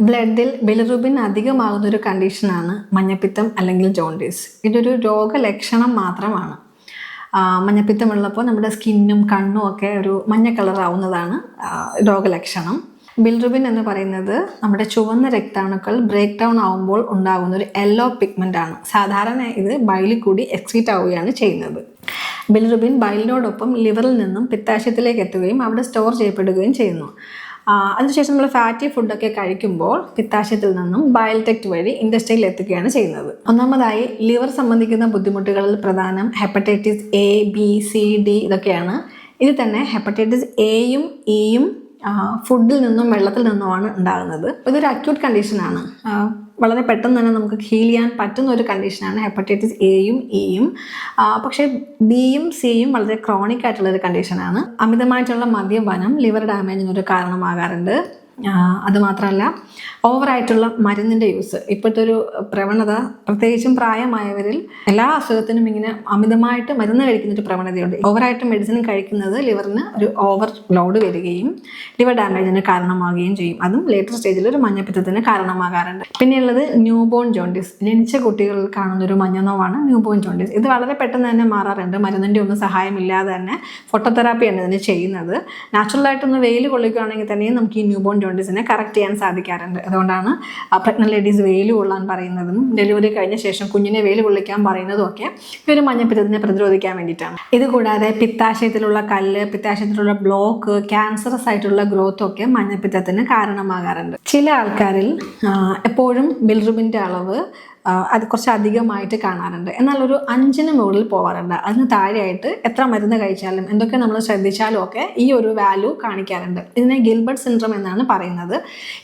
ബ്ലഡിൽ ബിലിറുബിൻ അധികമാകുന്ന ഒരു കണ്ടീഷനാണ് മഞ്ഞപ്പിത്തം അല്ലെങ്കിൽ ജോണ്ടിസ്. ഇതൊരു രോഗലക്ഷണം മാത്രമാണ്. മഞ്ഞപ്പിത്തമുള്ളപ്പോൾ നമ്മുടെ സ്കിന്നും കണ്ണും ഒക്കെ ഒരു മഞ്ഞ കളറാവുന്നതാണ് രോഗലക്ഷണം. ബിലിറുബിൻ എന്ന് പറയുന്നത് നമ്മുടെ ചുവന്ന രക്താണുക്കൾ ബ്രേക്ക് ഡൗൺ ആവുമ്പോൾ ഉണ്ടാകുന്ന ഒരു യെല്ലോ പിഗ്മെൻ്റ് ആണ്. സാധാരണ ഇത് ബൈലിൽ കൂടി എക്സ്ക്രീറ്റ് ആവുകയാണ് ചെയ്യുന്നത്. ബിലിറുബിൻ ബൈലിനോടൊപ്പം ലിവറിൽ നിന്നും പിത്താശയത്തിലേക്ക് എത്തുകയും അവിടെ സ്റ്റോർ ചെയ്യപ്പെടുകയും ചെയ്യുന്നു. അതിനുശേഷം നമ്മൾ ഫാറ്റി ഫുഡൊക്കെ കഴിക്കുമ്പോൾ പിത്താശയത്തിൽ നിന്നും ബൈൽ ഡക്റ്റ് വഴി ഇൻഡസ്ട്രിയിൽ എത്തുകയാണ് ചെയ്യുന്നത്. ഒന്നാമതായി ലിവർ സംബന്ധിക്കുന്ന ബുദ്ധിമുട്ടുകളിൽ പ്രധാനം hepatitis A, B, C, D ഇതൊക്കെയാണ്. ഇതിൽ തന്നെ ഹെപ്പറ്റൈറ്റിസ് എയും ഇയും ഫുഡിൽ നിന്നും വെള്ളത്തിൽ നിന്നുമാണ് ഉണ്ടാകുന്നത്. ഇതൊരു അക്യൂട്ട് കണ്ടീഷനാണ്. വളരെ പെട്ടെന്ന് തന്നെ നമുക്ക് ഹീൽ ചെയ്യാൻ പറ്റുന്ന ഒരു കണ്ടീഷനാണ് ഹെപ്പറ്റൈറ്റിസ് എയും ഇയും. പക്ഷേ ബിയും സിയും വളരെ ക്രോണിക് ആയിട്ടുള്ളൊരു കണ്ടീഷനാണ്. അമിതമായിട്ടുള്ള മദ്യപാനം ലിവർ ഡാമേജിനൊരു കാരണമാകാറുണ്ട്. അതുമാത്രമല്ല ഓവറായിട്ടുള്ള മരുന്നിൻ്റെ യൂസ്. ഇപ്പോഴത്തെ ഒരു പ്രവണത പ്രത്യേകിച്ചും പ്രായമായവരിൽ എല്ലാ അസുഖത്തിനും ഇങ്ങനെ അമിതമായിട്ട് മരുന്ന് കഴിക്കുന്നൊരു പ്രവണതയുണ്ട്. ഓവറായിട്ട് മെഡിസിൻ കഴിക്കുന്നത് ലിവറിന് ഒരു ഓവർ ലോഡ് വരികയും ലിവർ ഡാമേജിന് കാരണമാവുകയും ചെയ്യും. അതും ലേറ്റർ സ്റ്റേജിൽ ഒരു മഞ്ഞപ്പിത്തത്തിന് കാരണമാകാറുണ്ട്. പിന്നെയുള്ളത് ന്യൂബോൺ ജോണ്ടിസ്. ജനിച്ച കുട്ടികളിൽ കാണുന്ന ഒരു മഞ്ഞനോവാണ് ന്യൂബോൺ ജോണ്ടിസ്. ഇത് വളരെ പെട്ടെന്ന് തന്നെ മാറാറുണ്ട്. മരുന്നിൻ്റെ ഒന്നും സഹായമില്ലാതെ തന്നെ ഫോട്ടോതെറാപ്പിയാണ് ഇതിന് ചെയ്യുന്നത്. നാച്ചുറലായിട്ടൊന്ന് വെയിൽ കൊള്ളിക്കുകയാണെങ്കിൽ തന്നെയും നമുക്ക് ഈ ന്യൂബോൺ ജോണ്ടിസിനെ കറക്റ്റ് ചെയ്യാൻ സാധിക്കാറുണ്ട്. അതുകൊണ്ടാണ് പ്രഗ്നന്റ് ലേഡീസ് വെയിൽ കൊള്ളാൻ പറയുന്നതും ഡെലിവറി കഴിഞ്ഞ ശേഷം കുഞ്ഞിനെ വെയിൽ കൊള്ളിക്കാൻ പറയുന്നതും ഒക്കെ ഈ ഒരു മഞ്ഞപ്പിത്തത്തിനെ പ്രതിരോധിക്കാൻ വേണ്ടിയിട്ടാണ്. ഇതുകൂടാതെ പിത്താശയത്തിലുള്ള കല്ല്, പിത്താശയത്തിലുള്ള ബ്ലോക്ക്, ക്യാൻസറസ് ആയിട്ടുള്ള ഗ്രോത്ത് ഒക്കെ മഞ്ഞപ്പിത്തത്തിന് കാരണമാകാറുണ്ട്. ചില ആൾക്കാരിൽ എപ്പോഴും ബിലിറുബിൻ്റെ അളവ് അത് കുറച്ച് അധികമായിട്ട് കാണാറുണ്ട്. എന്നാൽ ഒരു 5ന് മുകളിൽ പോകാറുണ്ട്. അതിന് താഴെയായിട്ട് എത്ര മരുന്ന് കഴിച്ചാലും എന്തൊക്കെ നമ്മൾ ശ്രദ്ധിച്ചാലും ഒക്കെ ഈ ഒരു വാല്യൂ കാണിക്കാറുണ്ട്. ഇതിനെ ഗിൽബർട്ട് സിൻഡ്രോം എന്നാണ് പറയുന്നത്.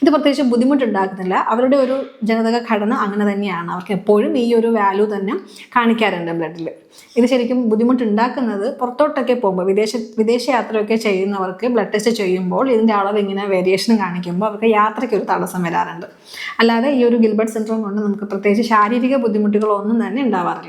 ഇത് പ്രത്യേകിച്ച് ബുദ്ധിമുട്ടുണ്ടാക്കുന്നില്ല. അവരുടെ ഒരു ജനിതക ഘടന അങ്ങനെ തന്നെയാണ്. അവർക്ക് എപ്പോഴും ഈ ഒരു വാല്യൂ തന്നെ കാണിക്കാറുണ്ട് ബ്ലഡിൽ. ഇത് ശരിക്കും ബുദ്ധിമുട്ടുണ്ടാക്കുന്നത് പുറത്തോട്ടൊക്കെ പോകുമ്പോൾ വിദേശ യാത്രയൊക്കെ ചെയ്യുന്നവർക്ക് ബ്ലഡ് ടെസ്റ്റ് ചെയ്യുമ്പോൾ ഇതിൻ്റെ അളവ് ഇങ്ങനെ വേരിയേഷൻ കാണിക്കുമ്പോൾ അവർക്ക് യാത്രയ്ക്ക് ഒരു തടസ്സം വരാറുണ്ട്. അല്ലാതെ ഈ ഒരു ഗിൽബർട്ട് സിൻഡ്രോം കൊണ്ട് നമുക്ക് പ്രത്യേകിച്ച് ശാരീരിക ബുദ്ധിമുട്ടുകളൊന്നും തന്നെ ഉണ്ടാവാറില്ല.